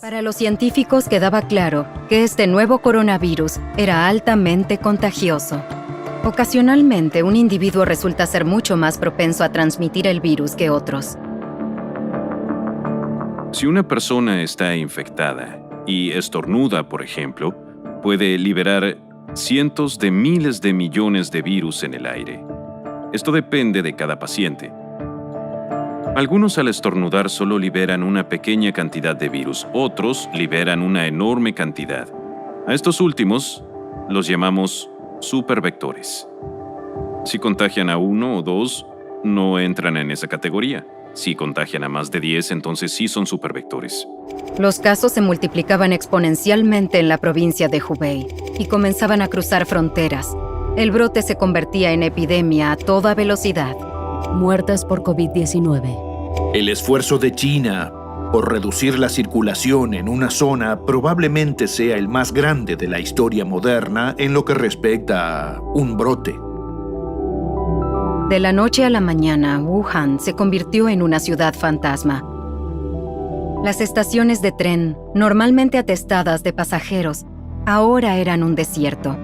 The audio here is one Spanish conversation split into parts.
Para los científicos quedaba claro que este nuevo coronavirus era altamente contagioso. Ocasionalmente, un individuo resulta ser mucho más propenso a transmitir el virus que otros. Si una persona está infectada y estornuda, por ejemplo, puede liberar cientos de miles de millones de virus en el aire. Esto depende de cada paciente. Algunos al estornudar solo liberan una pequeña cantidad de virus, otros liberan una enorme cantidad. A estos últimos los llamamos supervectores. Si contagian a 1 o 2, no entran en esa categoría. Si contagian a más de 10, entonces sí son supervectores. Los casos se multiplicaban exponencialmente en la provincia de Hubei y comenzaban a cruzar fronteras. El brote se convertía en epidemia a toda velocidad. Muertas por COVID-19. El esfuerzo de China por reducir la circulación en una zona probablemente sea el más grande de la historia moderna en lo que respecta a un brote. De la noche a la mañana, Wuhan se convirtió en una ciudad fantasma. Las estaciones de tren, normalmente atestadas de pasajeros, ahora eran un desierto.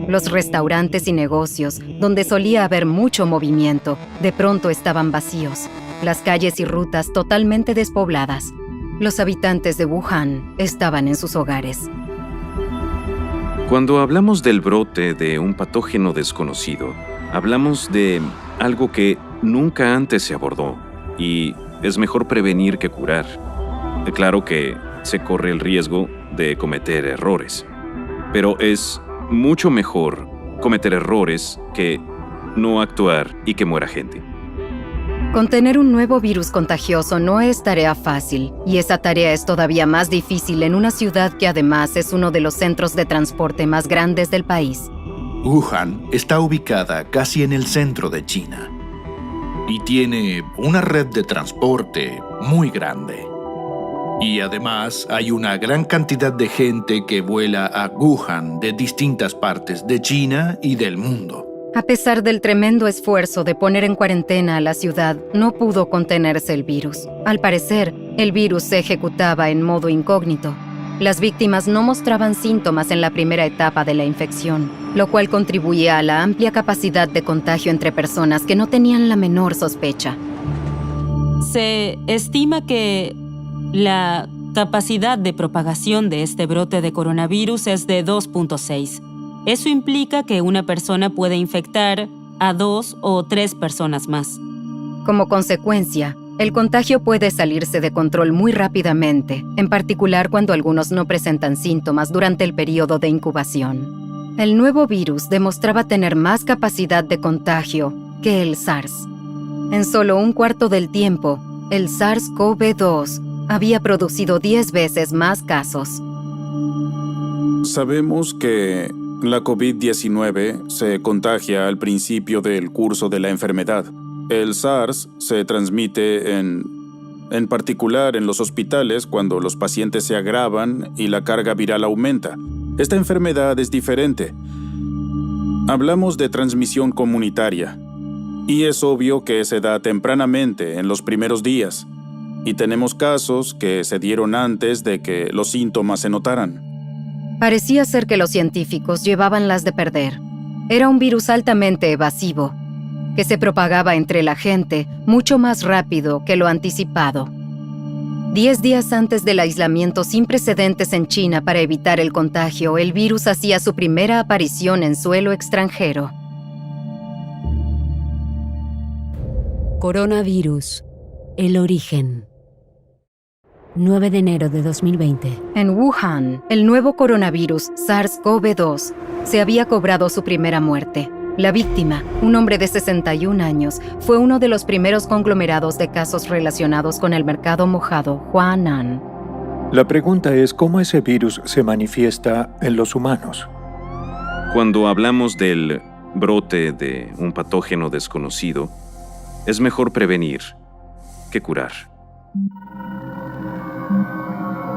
Los restaurantes y negocios, donde solía haber mucho movimiento, de pronto estaban vacíos. Las calles y rutas totalmente despobladas. Los habitantes de Wuhan estaban en sus hogares. Cuando hablamos del brote de un patógeno desconocido, hablamos de algo que nunca antes se abordó, y es mejor prevenir que curar. Claro que se corre el riesgo de cometer errores, pero es mucho mejor cometer errores que no actuar y que muera gente. Contener un nuevo virus contagioso no es tarea fácil, y esa tarea es todavía más difícil en una ciudad que además es uno de los centros de transporte más grandes del país. Wuhan está ubicada casi en el centro de China y tiene una red de transporte muy grande. Y además hay una gran cantidad de gente que vuela a Wuhan de distintas partes de China y del mundo. A pesar del tremendo esfuerzo de poner en cuarentena a la ciudad, no pudo contenerse el virus. Al parecer, el virus se ejecutaba en modo incógnito. Las víctimas no mostraban síntomas en la primera etapa de la infección, lo cual contribuía a la amplia capacidad de contagio entre personas que no tenían la menor sospecha. Se estima que la capacidad de propagación de este brote de coronavirus es de 2.6. Eso implica que una persona puede infectar a 2 o 3 personas más. Como consecuencia, el contagio puede salirse de control muy rápidamente, en particular cuando algunos no presentan síntomas durante el periodo de incubación. El nuevo virus demostraba tener más capacidad de contagio que el SARS. En solo un cuarto del tiempo, el SARS-CoV-2 había producido 10 veces más casos. Sabemos que la COVID-19 se contagia al principio del curso de la enfermedad. El SARS se transmite en particular en los hospitales cuando los pacientes se agravan y la carga viral aumenta. Esta enfermedad es diferente. Hablamos de transmisión comunitaria y es obvio que se da tempranamente en los primeros días y tenemos casos que se dieron antes de que los síntomas se notaran. Parecía ser que los científicos llevaban las de perder. Era un virus altamente evasivo, que se propagaba entre la gente mucho más rápido que lo anticipado. 10 días antes del aislamiento sin precedentes en China para evitar el contagio, el virus hacía su primera aparición en suelo extranjero. Coronavirus. El origen. 9 de enero de 2020. En Wuhan, el nuevo coronavirus SARS-CoV-2 se había cobrado su primera muerte. La víctima, un hombre de 61 años, fue uno de los primeros conglomerados de casos relacionados con el mercado mojado Huanan. La pregunta es cómo ese virus se manifiesta en los humanos. Cuando hablamos del brote de un patógeno desconocido, es mejor prevenir que curar.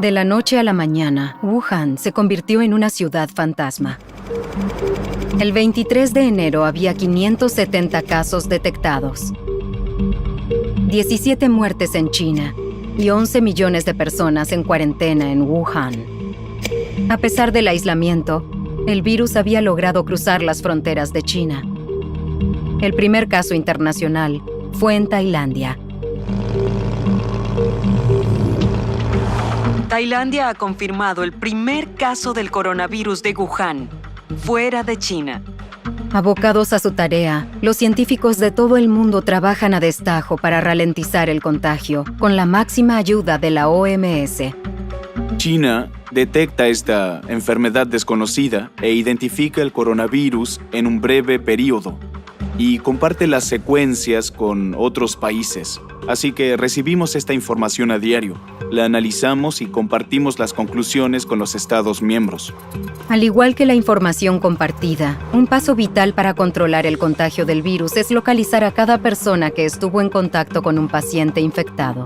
De la noche a la mañana, Wuhan se convirtió en una ciudad fantasma. El 23 de enero había 570 casos detectados. 17 muertes en China y 11 millones de personas en cuarentena en Wuhan. A pesar del aislamiento, el virus había logrado cruzar las fronteras de China. El primer caso internacional fue en Tailandia. Tailandia ha confirmado el primer caso del coronavirus de Wuhan, fuera de China. Abocados a su tarea, los científicos de todo el mundo trabajan a destajo para ralentizar el contagio, con la máxima ayuda de la OMS. China detecta esta enfermedad desconocida e identifica el coronavirus en un breve periodo y comparte las secuencias con otros países. Así que recibimos esta información a diario, la analizamos y compartimos las conclusiones con los Estados miembros. Al igual que la información compartida, un paso vital para controlar el contagio del virus es localizar a cada persona que estuvo en contacto con un paciente infectado.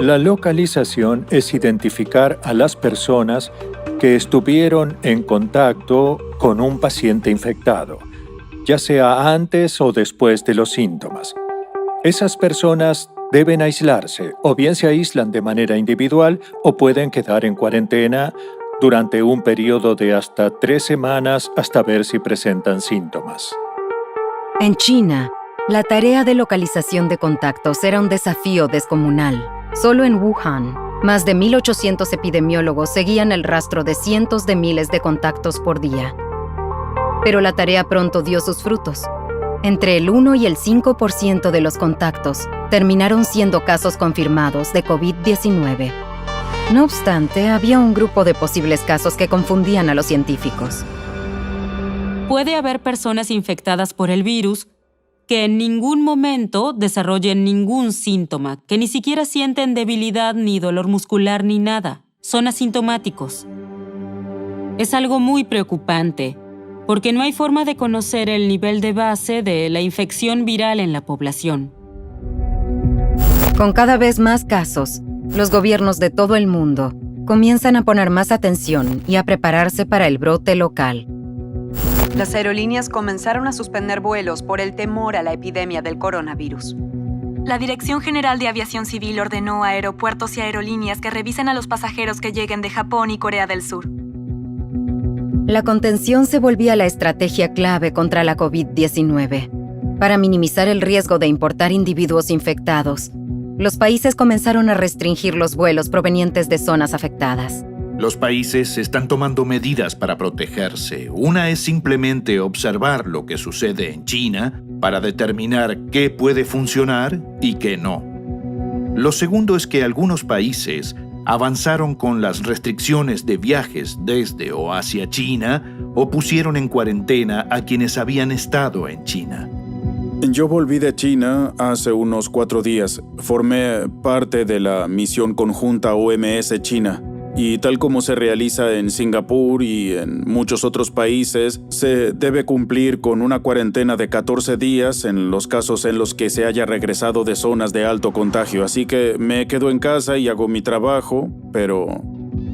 La localización es identificar a las personas que estuvieron en contacto con un paciente infectado, ya sea antes o después de los síntomas. Esas personas deben aislarse, o bien se aíslan de manera individual o pueden quedar en cuarentena durante un periodo de hasta 3 semanas hasta ver si presentan síntomas. En China, la tarea de localización de contactos era un desafío descomunal. Solo en Wuhan, más de 1.800 epidemiólogos seguían el rastro de cientos de miles de contactos por día. Pero la tarea pronto dio sus frutos. Entre el 1 y el 5% de los contactos terminaron siendo casos confirmados de COVID-19. No obstante, había un grupo de posibles casos que confundían a los científicos. Puede haber personas infectadas por el virus que en ningún momento desarrollen ningún síntoma, que ni siquiera sienten debilidad ni dolor muscular ni nada. Son asintomáticos. Es algo muy preocupante, porque no hay forma de conocer el nivel de base de la infección viral en la población. Con cada vez más casos, los gobiernos de todo el mundo comienzan a poner más atención y a prepararse para el brote local. Las aerolíneas comenzaron a suspender vuelos por el temor a la epidemia del coronavirus. La Dirección General de Aviación Civil ordenó a aeropuertos y aerolíneas que revisen a los pasajeros que lleguen de Japón y Corea del Sur. La contención se volvía la estrategia clave contra la COVID-19. Para minimizar el riesgo de importar individuos infectados, los países comenzaron a restringir los vuelos provenientes de zonas afectadas. Los países están tomando medidas para protegerse. Una es simplemente observar lo que sucede en China para determinar qué puede funcionar y qué no. Lo segundo es que algunos países avanzaron con las restricciones de viajes desde o hacia China o pusieron en cuarentena a quienes habían estado en China. Yo volví de China hace unos 4 días. Formé parte de la misión conjunta OMS-China. Y tal como se realiza en Singapur y en muchos otros países, se debe cumplir con una cuarentena de 14 días en los casos en los que se haya regresado de zonas de alto contagio. Así que me quedo en casa y hago mi trabajo, pero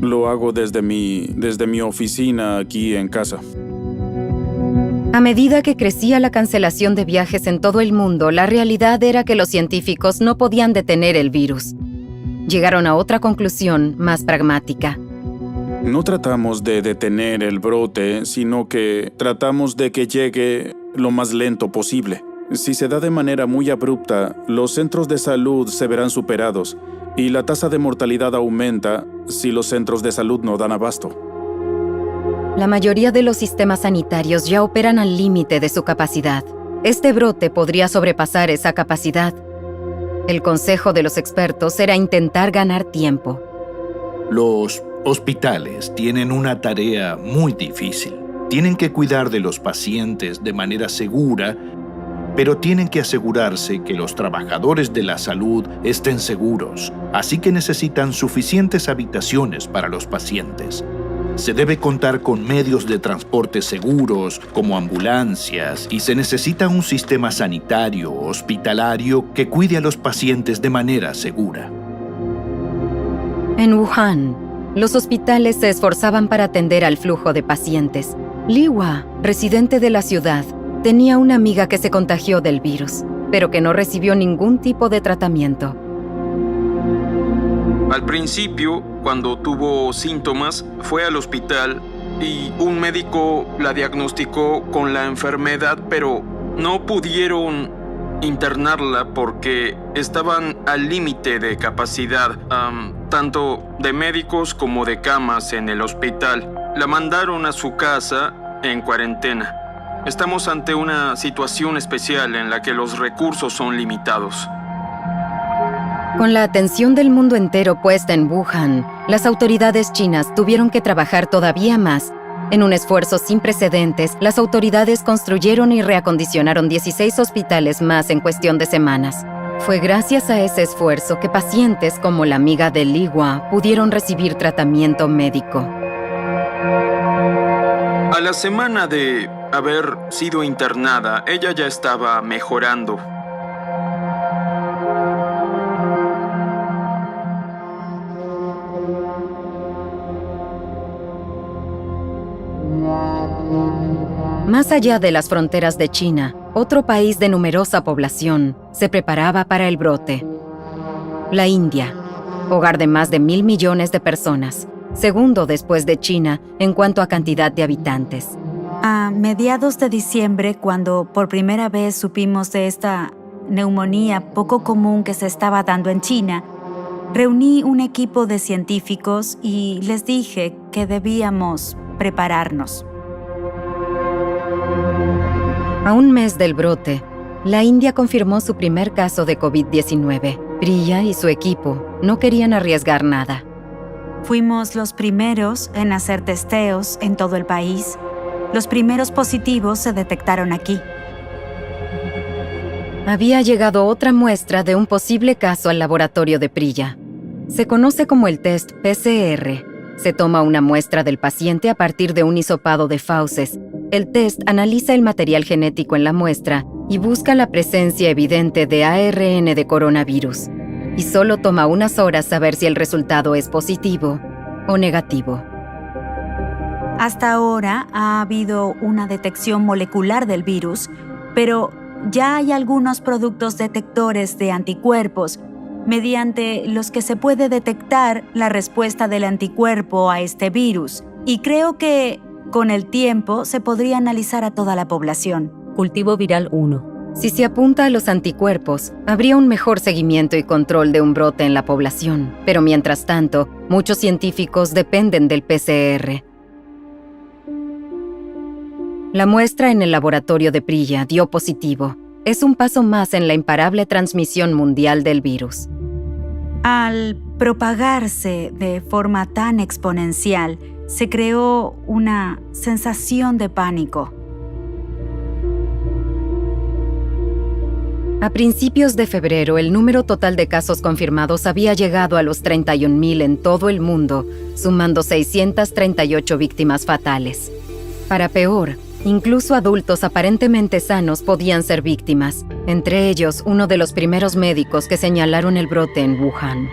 lo hago desde mi oficina aquí en casa. A medida que crecía la cancelación de viajes en todo el mundo, la realidad era que los científicos no podían detener el virus. Llegaron a otra conclusión más pragmática. No tratamos de detener el brote, sino que tratamos de que llegue lo más lento posible. Si se da de manera muy abrupta, los centros de salud se verán superados y la tasa de mortalidad aumenta si los centros de salud no dan abasto. La mayoría de los sistemas sanitarios ya operan al límite de su capacidad. Este brote podría sobrepasar esa capacidad. El consejo de los expertos era intentar ganar tiempo. Los hospitales tienen una tarea muy difícil. Tienen que cuidar de los pacientes de manera segura, pero tienen que asegurarse que los trabajadores de la salud estén seguros. Así que necesitan suficientes habitaciones para los pacientes. Se debe contar con medios de transporte seguros, como ambulancias, y se necesita un sistema sanitario hospitalario que cuide a los pacientes de manera segura. En Wuhan, los hospitales se esforzaban para atender al flujo de pacientes. Li Hua, residente de la ciudad, tenía una amiga que se contagió del virus, pero que no recibió ningún tipo de tratamiento. Al principio, cuando tuvo síntomas, fue al hospital y un médico la diagnosticó con la enfermedad, pero no pudieron internarla porque estaban al límite de capacidad, tanto de médicos como de camas en el hospital. La mandaron a su casa en cuarentena. Estamos ante una situación especial en la que los recursos son limitados. Con la atención del mundo entero puesta en Wuhan, las autoridades chinas tuvieron que trabajar todavía más. En un esfuerzo sin precedentes, las autoridades construyeron y reacondicionaron 16 hospitales más en cuestión de semanas. Fue gracias a ese esfuerzo que pacientes como la amiga de Li Hua pudieron recibir tratamiento médico. A la semana de haber sido internada, ella ya estaba mejorando. Más allá de las fronteras de China, otro país de numerosa población se preparaba para el brote. La India, hogar de más de 1.000 millones de personas, segundo después de China en cuanto a cantidad de habitantes. A mediados de diciembre, cuando por primera vez supimos de esta neumonía poco común que se estaba dando en China, reuní un equipo de científicos y les dije que debíamos prepararnos. A un mes del brote, la India confirmó su primer caso de COVID-19. Priya y su equipo no querían arriesgar nada. Fuimos los primeros en hacer testeos en todo el país. Los primeros positivos se detectaron aquí. Había llegado otra muestra de un posible caso al laboratorio de Priya. Se conoce como el test PCR. Se toma una muestra del paciente a partir de un hisopado de fauces. El test analiza el material genético en la muestra y busca la presencia evidente de ARN de coronavirus. Y solo toma unas horas saber si el resultado es positivo o negativo. Hasta ahora ha habido una detección molecular del virus, pero ya hay algunos productos detectores de anticuerpos mediante los que se puede detectar la respuesta del anticuerpo a este virus. Y creo que con el tiempo se podría analizar a toda la población. Cultivo viral 1. Si se apunta a los anticuerpos, habría un mejor seguimiento y control de un brote en la población. Pero mientras tanto, muchos científicos dependen del PCR. La muestra en el laboratorio de Priya dio positivo. Es un paso más en la imparable transmisión mundial del virus. Al propagarse de forma tan exponencial, se creó una sensación de pánico. A principios de febrero, el número total de casos confirmados había llegado a los 31.000 en todo el mundo, sumando 638 víctimas fatales. Para peor, incluso adultos aparentemente sanos podían ser víctimas, entre ellos uno de los primeros médicos que señalaron el brote en Wuhan.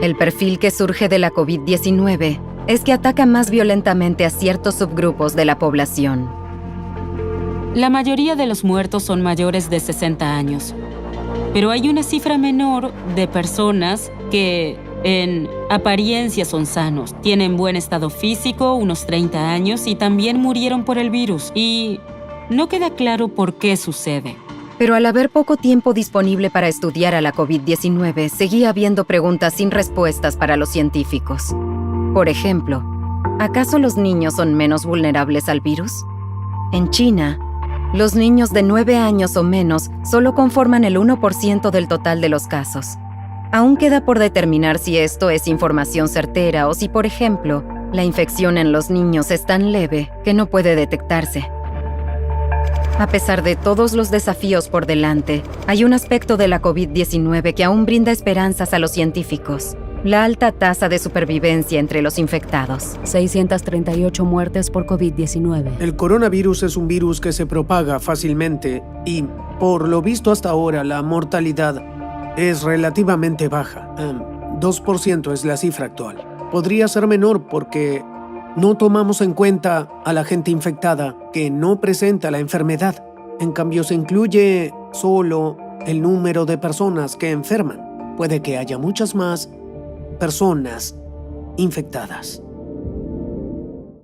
El perfil que surge de la COVID-19 es que ataca más violentamente a ciertos subgrupos de la población. La mayoría de los muertos son mayores de 60 años, pero hay una cifra menor de personas que en apariencia son sanos, tienen buen estado físico, unos 30 años y también murieron por el virus. Y no queda claro por qué sucede. Pero al haber poco tiempo disponible para estudiar a la COVID-19, seguía habiendo preguntas sin respuestas para los científicos. Por ejemplo, ¿acaso los niños son menos vulnerables al virus? En China, los niños de 9 años o menos solo conforman el 1% del total de los casos. Aún queda por determinar si esto es información certera o si, por ejemplo, la infección en los niños es tan leve que no puede detectarse. A pesar de todos los desafíos por delante, hay un aspecto de la COVID-19 que aún brinda esperanzas a los científicos: la alta tasa de supervivencia entre los infectados. 638 muertes por COVID-19. El coronavirus es un virus que se propaga fácilmente y, por lo visto hasta ahora, la mortalidad es relativamente baja. 2% es la cifra actual. Podría ser menor porque no tomamos en cuenta a la gente infectada que no presenta la enfermedad. En cambio, se incluye solo el número de personas que enferman. Puede que haya muchas más personas infectadas.